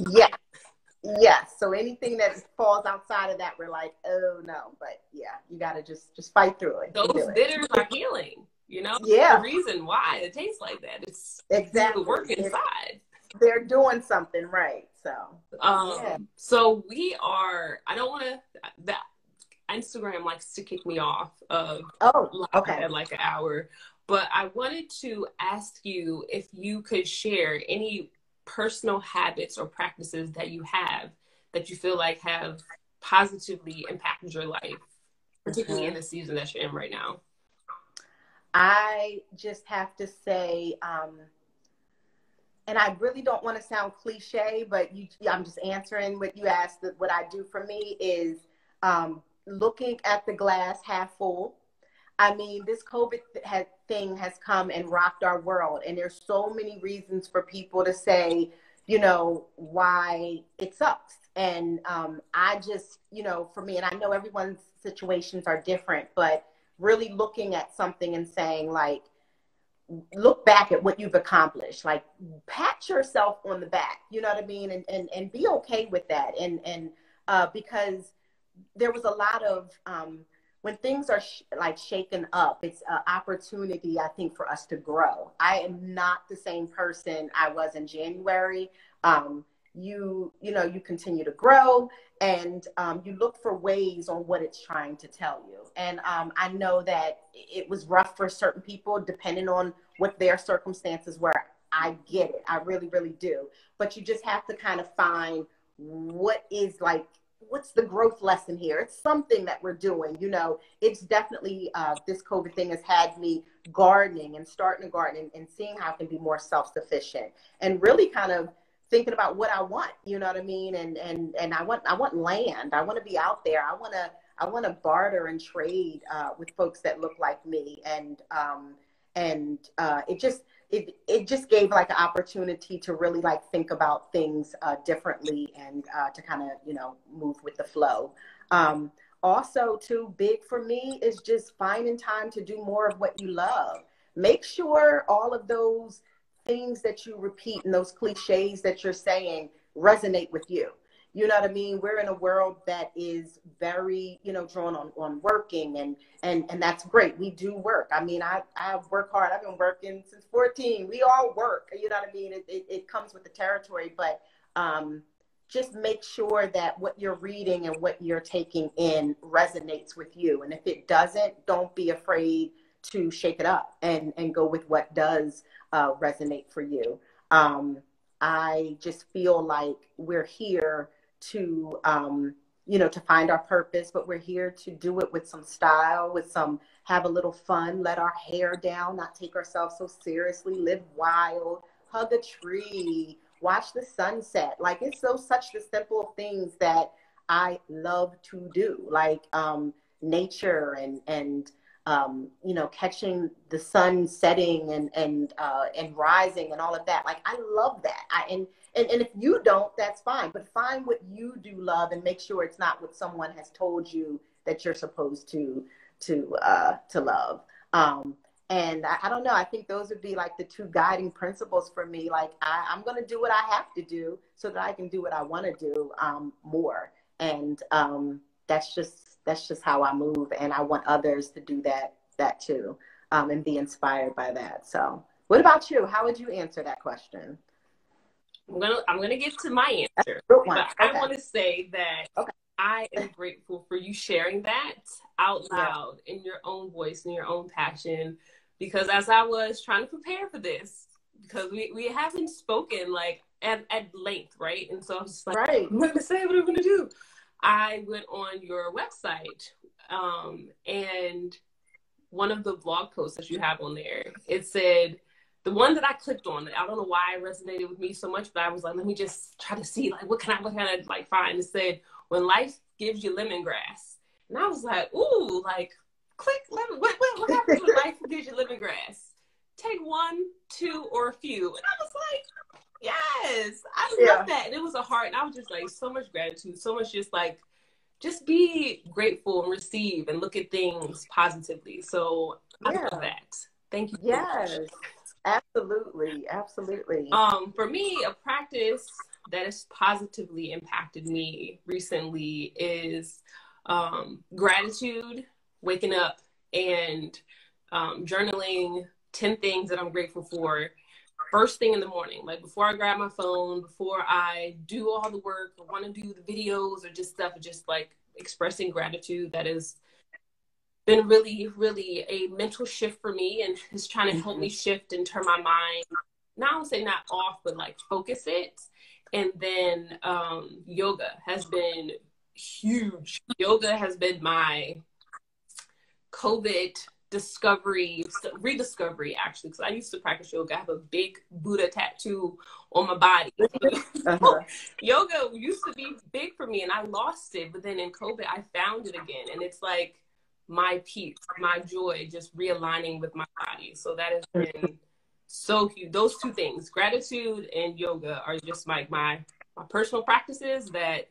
Yes. So anything that falls outside of that, we're like, oh no. But yeah, you got to just fight through it. Those bitters are healing, Yeah. The reason why it tastes like that. It's exactly the work inside. They're doing something right. So, So I don't want to, Instagram likes to kick me off of at like an hour, but I wanted to ask you if you could share any personal habits or practices that you have that you feel like have positively impacted your life, particularly in the season that you're in right now. I just have to say, and I really don't want to sound cliche, but I'm just answering what you asked. What I do for me is looking at the glass half full. I mean, this COVID thing has come and rocked our world. And there's so many reasons for people to say, why it sucks. And I just, for me, and I know everyone's situations are different, but really looking at something and saying like, look back at what you've accomplished, like pat yourself on the back, you know what I mean? And be okay with that. And because there was a lot of, when things are shaken up, it's an opportunity, I think, for us to grow. I am not the same person I was in January. you continue to grow, and you look for ways on what it's trying to tell you. And I know that it was rough for certain people depending on what their circumstances were. I get it. I really, really do. But you just have to kind of find what's the growth lesson here? It's something that we're doing. It's definitely this COVID thing has had me gardening and starting to garden and seeing how I can be more self-sufficient and really kind of thinking about what I want, you know what I mean? And I want land. I want to be out there. I want to barter and trade with folks that look like me. And it just gave like an opportunity to really like think about things differently and to kind of, move with the flow. Also, too big for me is just finding time to do more of what you love. Make sure all of those things that you repeat and those cliches that you're saying resonate with you. You know what I mean? We're in a world that is very, drawn on working, and that's great. We do work. I mean, I work hard. I've been working since 14. We all work. You know what I mean? It comes with the territory, but just make sure that what you're reading and what you're taking in resonates with you. And if it doesn't, don't be afraid to shake it up and go with what does resonate for you. I just feel like we're here to, to find our purpose, but we're here to do it with some style, have a little fun, let our hair down, not take ourselves so seriously, live wild, hug a tree, watch the sunset. Like it's such the simple things that I love to do, like nature and catching the sun setting and rising and all of that. Like I love that. And if you don't, that's fine. But find what you do love and make sure it's not what someone has told you that you're supposed to love. And I don't know. I think those would be like the two guiding principles for me. Like I'm going to do what I have to do so that I can do what I want to do more. And that's just how I move. And I want others to do that too, and be inspired by that. So what about you? How would you answer that question? I'm gonna get to my answer, but okay. I want to say that I am grateful for you sharing that out loud in your own voice and your own passion, because as I was trying to prepare for this, because we haven't spoken like at length, right? And so I was just like, right. What am I gonna say? What am I gonna do? I went on your website, and one of the blog posts that you have on there, it said, the one that I clicked on, I don't know why it resonated with me so much, but I was like, let me just try to see, like, what can I like find? It said, when life gives you lemongrass. And I was like, ooh, like, click lemon. What happens when life gives you lemongrass? Take one, two, or a few. And I was like, yes, I love that. And it was a heart. And I was just like, so much gratitude, so much just like, just be grateful and receive and look at things positively. So I love that. Thank you. Yes. So much. Absolutely. For me, a practice that has positively impacted me recently is gratitude, waking up and journaling 10 things that I'm grateful for first thing in the morning, like before I grab my phone, before I do all the work or want to do the videos or just stuff, just like expressing gratitude. That has been really, really a mental shift for me, and is trying to help me shift and turn my mind, not I would say not off, but like focus it. And then yoga has been huge. Yoga has been my COVID rediscovery, actually, because I used to practice yoga. I have a big Buddha tattoo on my body. Yoga used to be big for me and I lost it, but then in COVID I found it again, and it's like my peace, my joy, just realigning with my body. So that has been so huge. Those two things, gratitude and yoga, are just like my personal practices that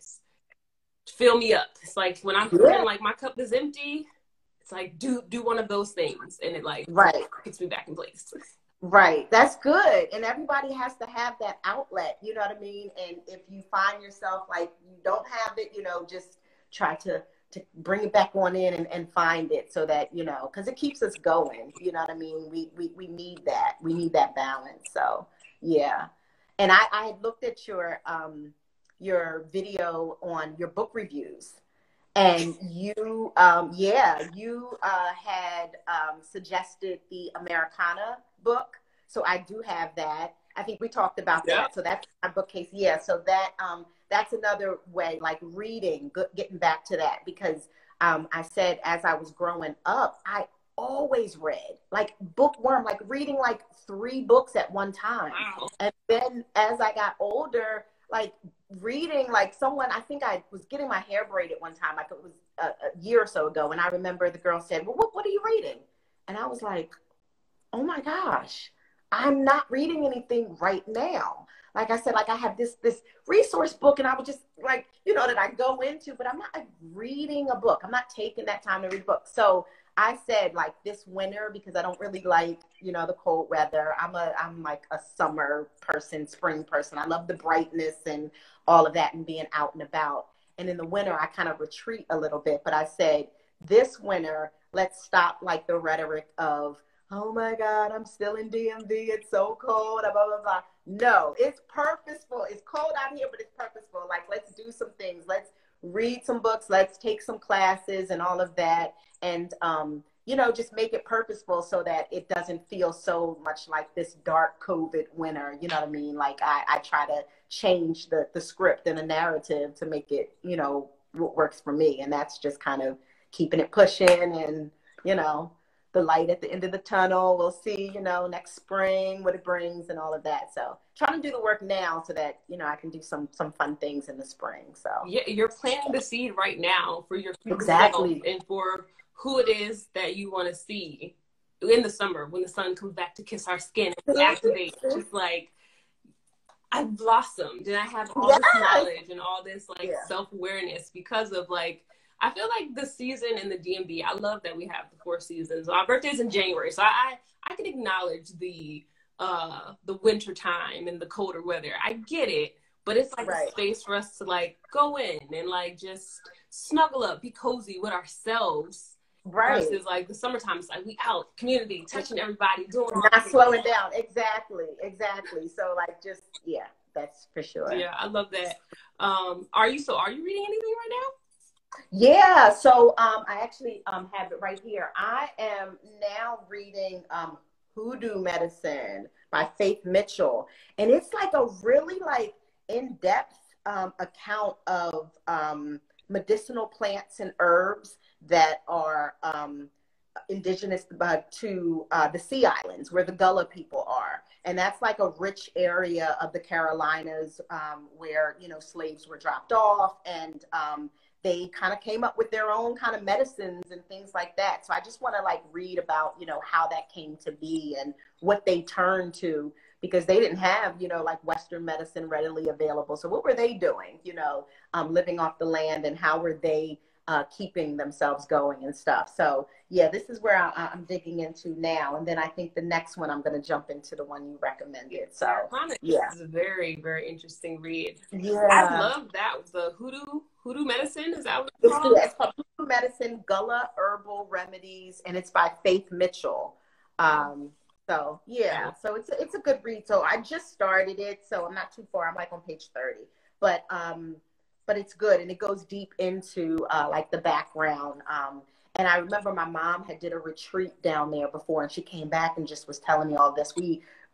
fill me up. It's like when I'm feeling like my cup is empty, it's like do one of those things, and it like puts me back in place. Right. That's good. And everybody has to have that outlet, you know what I mean? And if you find yourself like you don't have it, just try to bring it back on in and find it, so that, because it keeps us going, you know what I mean? We need that. We need that balance. So, yeah. And I had looked at your video on your book reviews. And you, had suggested the Americana book. So I do have that. I think we talked about that. So that's my bookcase. Yeah. So that's another way, like reading, getting back to that, because I said as I was growing up, I always read, like bookworm, like reading like 3 books at one time. Wow. And then as I got older, like reading, like someone, I think I was getting my hair braided one time, like it was a year or so ago. And I remember the girl said, well, what are you reading? And I was like, oh my gosh, I'm not reading anything right now. Like I said, like I have this resource book, and I was just like, that I go into, but I'm not like reading a book. I'm not taking that time to read a book. So I said, like this winter, because I don't really like, the cold weather. I'm like a summer person, spring person. I love the brightness and all of that and being out and about. And in the winter, I kind of retreat a little bit. But I said, this winter, let's stop like the rhetoric of, oh my God, I'm still in DMV. It's so cold, blah, blah, blah. No, it's purposeful. It's cold out here, but it's purposeful. Like, let's do some things. Let's read some books. Let's take some classes and all of that. And, just make it purposeful so that it doesn't feel so much like this dark COVID winter. You know what I mean? Like I try to change the script and the narrative to make it, what works for me. And that's just kind of keeping it pushing and, the light at the end of the tunnel. We'll see, next spring, what it brings and all of that. So trying to do the work now so that, I can do some fun things in the spring. So yeah, you're planting the seed right now for your future exactly, and for who it is that you want to see in the summer when the sun comes back to kiss our skin and activate. Just like I've blossomed and I have all this knowledge and all this self-awareness because of I feel like the season in the DMV, I love that we have the 4 seasons. My birthday's in January, so I can acknowledge the winter time and the colder weather. I get it, but it's like a space for us to go in and just snuggle up, be cozy with ourselves. Versus the summertime, it's we out, community, touching everybody, doing not slowing down. Exactly. So that's for sure. Yeah, I love that. Are you reading anything right now? Yeah, so I actually have it right here. I am now reading Hoodoo Medicine by Faith Mitchell. And it's a really in-depth account of medicinal plants and herbs that are indigenous to the Sea Islands, where the Gullah people are. And that's a rich area of the Carolinas where, slaves were dropped off, and they kind of came up with their own kind of medicines and things like that. So I just want to read about, how that came to be and what they turned to, because they didn't have, Western medicine readily available. So what were they doing, living off the land, and how were they keeping themselves going and stuff. So yeah, this is where I'm digging into now. And then I think the next one, I'm going to jump into the one you recommended. So yeah, it's a very, very interesting read. Yeah, I love that. The hoodoo medicine, is that what it's called? Yeah, it's called Hoodoo Medicine, Gullah Herbal Remedies, and it's by Faith Mitchell. So yeah, so it's a good read. So I just started it, so I'm not too far. I'm on page 30, but it's good, and it goes deep into the background. And I remember my mom had did a retreat down there before, and she came back and just was telling me all this.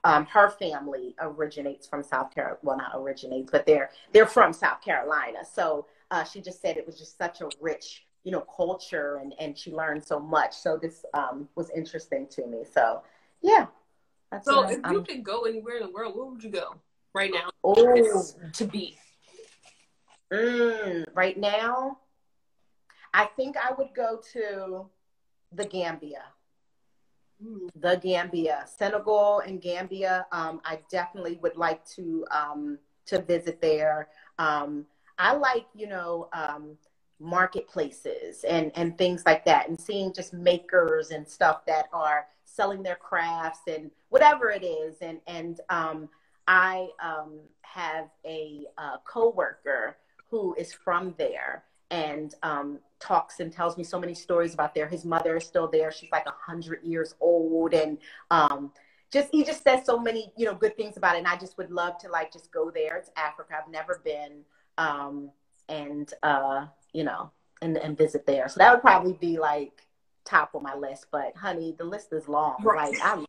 Her family originates from South Carolina. Well, not originates, but they're from South Carolina. So she just said it was just such a rich, culture, and she learned so much. So this was interesting to me. So yeah. So if you could go anywhere in the world, where would you go right now? To be. Right now, I think I would go to the Gambia. The Gambia, Senegal and Gambia. I definitely would like to visit there. I like, marketplaces and things like that, and seeing just makers and stuff that are selling their crafts and whatever it is. And I have a coworker who is from there, and talks and tells me so many stories about there. His mother is still there. She's 100 years old, and he just says so many, you know, good things about it. And I just would love to like just go there. It's Africa. I've never been, you know, and visit there. So that would probably be like top of my list. But honey, the list is long. Right. Like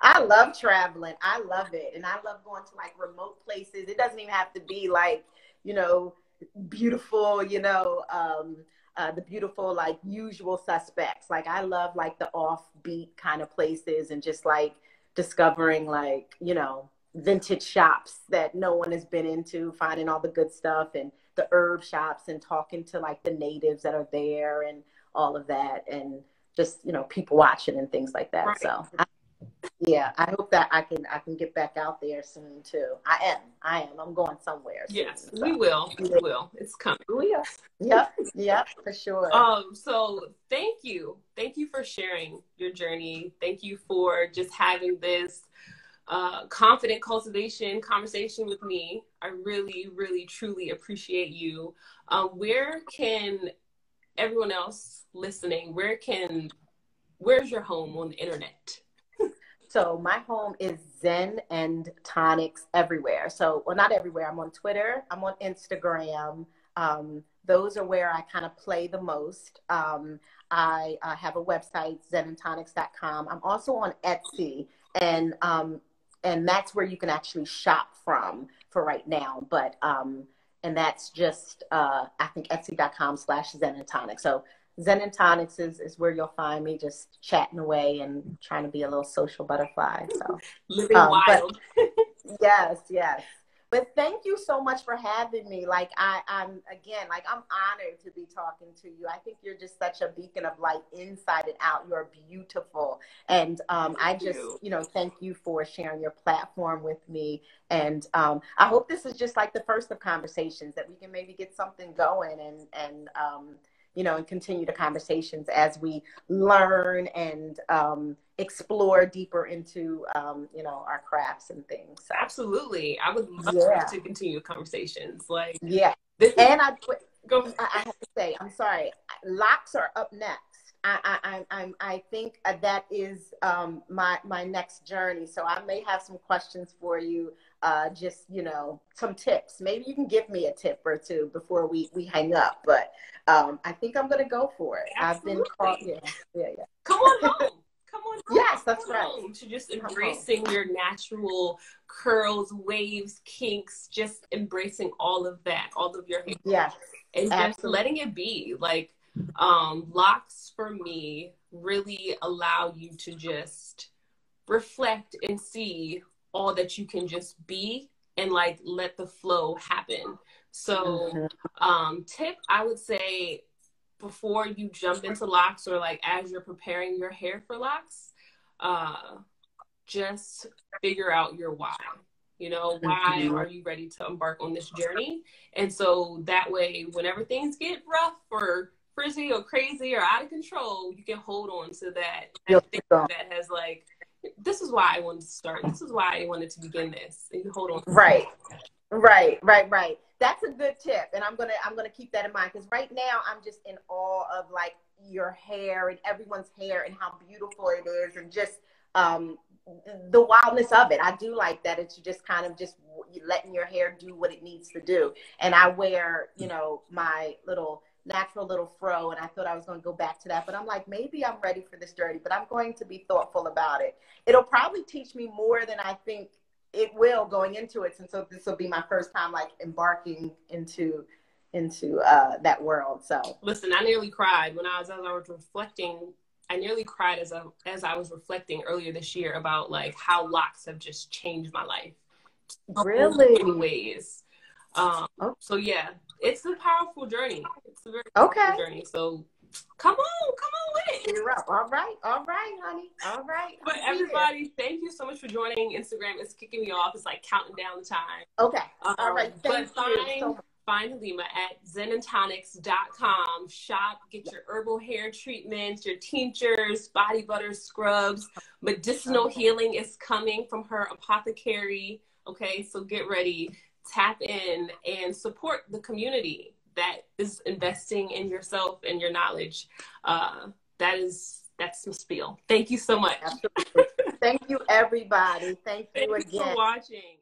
I love traveling. I love it. And I love going to like remote places. It doesn't even have to be like, you know, beautiful, you know, the beautiful, like usual suspects. Like I love like the offbeat kind of places and just like discovering like, you know, vintage shops that no one has been into, finding all the good stuff and the herb shops and talking to like the natives that are there and all of that. And just, you know, people watching and things like that. Right. So yeah, I hope that I can get back out there soon too. I am. I'm going somewhere soon. Yes, so. We will. It's coming. We are. Yep, for sure. So thank you for sharing your journey. Thank you for just having this confident cultivation conversation with me. I really, really, truly appreciate you. Where can everyone else listening? Where's your home on the internet? So my home is ZenAndTonics everywhere. So, well, not everywhere. I'm on Twitter. I'm on Instagram. Those are where I kind of play the most. I have a website, ZenAndTonics.com. I'm also on Etsy, and that's where you can actually shop from for right now. But and that's just I think Etsy.com/ZenAndTonics. So ZenAndTonics is where you'll find me, just chatting away and trying to be a little social butterfly. So living wild. Yes. But thank you so much for having me. Like I'm honored to be talking to you. I think you're just such a beacon of light inside and out. You're beautiful. And I just, you know, thank you for sharing your platform with me. And I hope this is just like the first of conversations that we can maybe get something going and you know, and continue the conversations as we learn and explore deeper into, you know, our crafts and things. So. Absolutely. I would love to continue conversations. Like, and I have to say, I'm sorry, locks are up next. I think that is my next journey. So I may have some questions for you. Just, you know, some tips. Maybe you can give me a tip or two before we hang up. But I think I'm going to go for it. Absolutely. I've been caught. Yeah. Come on home. Come on home. Yes, that's right. To just embracing your natural curls, waves, kinks, just embracing all of that, all of your hair. Yes. And just letting it be. Like, locks for me really allow you to just reflect and see all that you can just be and like let the flow happen. So tip, I would say, before you jump into locks or like as you're preparing your hair for locks, just figure out your why. You know, why are you ready to embark on this journey? And so that way, whenever things get rough or frizzy or crazy or out of control, you can hold on to that thing that has like, this is why I wanted to start. This is why I wanted to begin this. And you hold on. Right. That's a good tip. And I'm gonna keep that in mind, because right now I'm just in awe of like your hair and everyone's hair and how beautiful it is, and just the wildness of it. I do like that. It's just kind of just letting your hair do what it needs to do. And I wear, you know, my natural little fro, and I thought I was going to go back to that, but I'm like, maybe I'm ready for this journey, but I'm going to be thoughtful about it. It'll probably teach me more than I think it will going into it, and so this will be my first time like embarking into that world. So listen, I nearly cried when I was reflecting. I nearly cried as I was reflecting earlier this year about like how locks have just changed my life. Really? In ways. So yeah, it's a powerful journey. It's a very powerful journey. So come on with it. You're up. All right, honey. All right. But everybody, thank you so much for joining. Instagram is kicking me off. It's like counting down the time. Okay. All right. Thank you. Find Halimah at ZenAndTonics.com. Shop, get your herbal hair treatments, your tinctures, body butter scrubs. Medicinal healing is coming from her apothecary. Okay, so get ready. Tap in and support the community that is investing in yourself and your knowledge. That's some spiel. Thank you so much. Absolutely. Thank you, everybody. Thank you Thanks for again. watching.